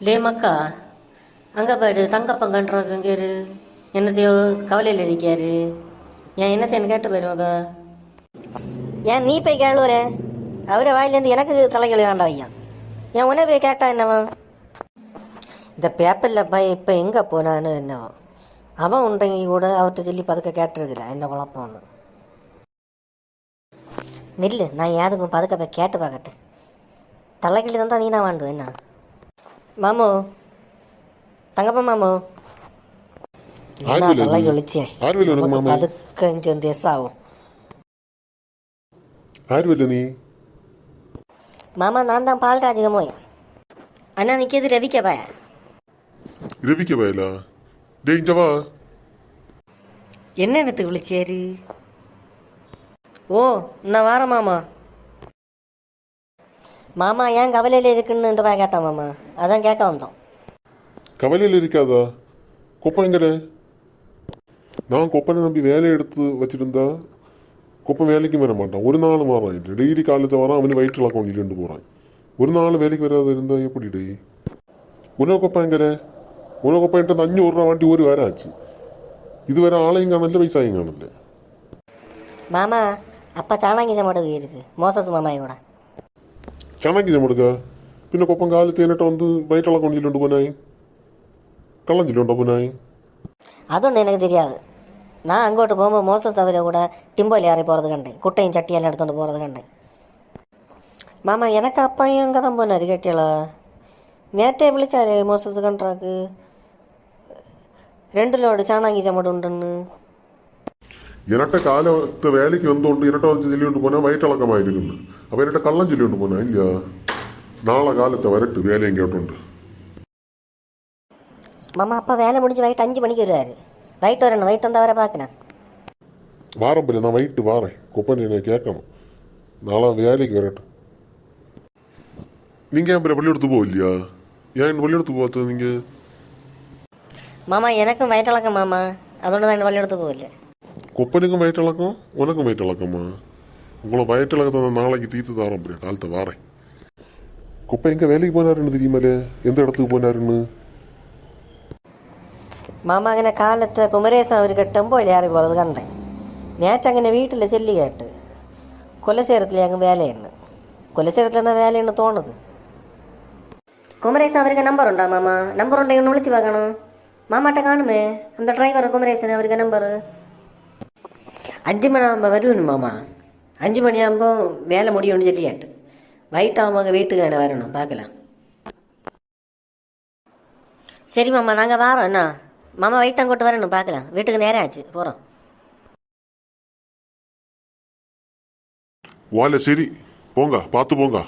லே மக்கா, அங்கே பாரு தங்கப்பன் கண்டுறாரு என்னத்தையோ கவலையில் இருக்காரு. ஏன் என்னத்தைன்னு கேட்டு போயிரு மக்கா. ஏன் நீ போய் கேளுவல அவரை வாயிலேருந்து எனக்கு தலைகள் வேண்டாம் ஐயா. ஏன் உன்னை போய் கேட்டா என்னவா? இந்த பேப்பரில் போய் இப்போ எங்கே போனான்னு என்னவா? அவன் உண்டங்கி கூட அவர்கிட்ட சொல்லி பதுக்க கேட்டுருக்குறேன் என்ன குழப்பம்னு. நில்லு, நான் யாதுக்கும் பதுக்க போய் கேட்டு பார்க்கட்டு. தலைக்கிளி தந்தா நீ தான் வாண்டு என்ன மாமோ, தங்கப்பா மாமோ. தலை ஒழிச்சேன் அது கொஞ்சம் தேசாவும் மாமா. நான் தான் பால்ராஜகமோய். அண்ணா நிற்கிறது ரவிக்க பாய. ரவிக்க பாயலா? டேய் இங்க வா. என்ன என்னத்துக்கு விழிச்சேரு? ஓ, நான் வாரேன் மாமா. மாமா ஏன் கவலையில் இருக்குன்னு இந்த பாய கேட்டான் மாமா, அதான் கேட்க வந்தோம். கவலையில் இருக்காதா? கொப்பங்கிற நான் கொப்பனை நம்பி வேலையை எடுத்து வச்சிருந்தா கொப்பன் வேலைக்கு வர மாட்டான். ஒரு நாள் மாறான் இல்லை, டெய்லி காலத்தை வரான். அவனு வயிற்றுல கொண்டு ரெண்டு போகிறான். ஒரு நாள் வேலைக்கு வராது இருந்தா எப்படி டெய்? உணவு கொப்பங்கிற உணவு கொப்பன்ட்டு 500 ரூபா வாண்டி ஒரு வேற ஆச்சு. இதுவரை ஆளையும் காணல, பைசாயும் காணல. மாமா அப்பா சாணாங்கி சமாடு இருக்கு மோசஸ் மாமாய் கூட சாணாங்கி சமாடுக்கா? പിന്നെ കൊപ്പം കാലത്ത് എന്നിട്ട് വന്ന് വയറ്റുള്ള കൊണ്ടിട്ടുണ്ട് പോനായി കള്ളഞ്ചില്ലുണ്ടോ പോനായി? അതൊന്നും എനിക്ക് தெரியாது. நான் അങ്ങോട്ട് പോകുമ്പോൾ മോസസ് അവരെ കൂടെ ടിമ്പോയിൽ ஏறி போகிறது கண்டேன். குட்டையும் சட்டியெல்லாம் எடுத்துகிட்டு போகிறது கண்டேன். மாமா எனக்கு அப்பாயும் அங்கே தான் போனார் கேட்டியளா? நேற்றே விழிச்சாரு மோசஸ் கண்ட்ராக்கு 2 ലോഡ് ചാണാങ്കി ചമട് ഉണ്ടെന്ന്. ഇരട്ട കാലത്ത് വേലയ്ക്ക് എന്തുകൊണ്ട് ഇരട്ട ചൊല്ലിക്കൊണ്ട് പോനാ വയറ്റിളക്കമായിരിക്കുന്നു. അപ്പൊ ഇരട്ട കള്ളം ചൊല്ലിക്കൊണ്ട് പോനാ ഇല്ല. നാളെ കാലത്തെ വരട്ട് വേലയും കേട്ടുണ്ട്. மாமா அப்பா வேலை முடிஞ்சு வயிட்டு 5 மணிக்கு வருவாரு. வயிட்டு வரணும், வயிட்டு வந்தா வர பார்க்கணும். வாரம்பில்ல, நான் வயிட்டு வாரேன். கொப்பன் என்னை கேட்கணும். நாளை வேலைக்கு வரட்டும். நீங்க ஏன் பள்ளிக்கூடத்து போகலையா? ஏன் பள்ளிக்கூடத்து போகாது நீங்க? மாமா எனக்கும் வயிற்றிழக்கம் மாமா, அதோட தான் என்ன பள்ளிக்கூடத்து போகல. கொப்பனுக்கும் வயிற்றிழக்கம், உனக்கும் வயிற்றிழக்கம்மா. உங்களை வயிற்றிழக்கத்தை நாளைக்கு தீர்த்து தரோம். அப்படியே காலத்தை வாரேன். கொப்பை எங்க வேலைக்கு போனாருன்னு தெரியுமாலே? எந்த இடத்துக்கு போனாருன்னு? മാമ അങ്ങനെ കാലത്ത് കുമരേശൻ അവർക്ക് ടെമ്പോയിൽ ഏറി പോகிறது കണ്ടേൻ. നേരത്തെ അങ്ങനെ വീട്ടിൽ ചെല്ലി കേട്ട് കൊലസേരത്തിൽ അങ്ങ് വേലയുണ്ട്. കൊലസേരത്തിൽ എന്നാ വേലയുണ്ട് തോന്നുന്നത്. കുമരേശൻ അവർക്ക് നമ്പർ ഉണ്ടോ മാമ? നമ്പർ ഉണ്ടെങ്കിൽ ഒന്ന് വിളിച്ച് பார்க்கணும். മാമാട്ടെ കാണുമേ அந்த டிரைவர் குமரேசன் அவருக்கு நம்பர். 5 மணியாകുമ്പോൾ വരുന്നു മാമ. 5 மணியாകുമ്പോൾ வேலை முடியும்னு சொல்லி கேட்டு வயிட்டாகும்போது வீட்டுக்கு தானே வரணும், பார்க்கலாம். சரி மாமா, நாங்கள் வாரோம். என்ன மாமா வயிட்டங்கோட்டு வரணும், பார்க்கலாம். வீட்டுக்கு நேரம் ஆச்சு, போகிறோம். வால சரி, போங்க, பார்த்து போங்க.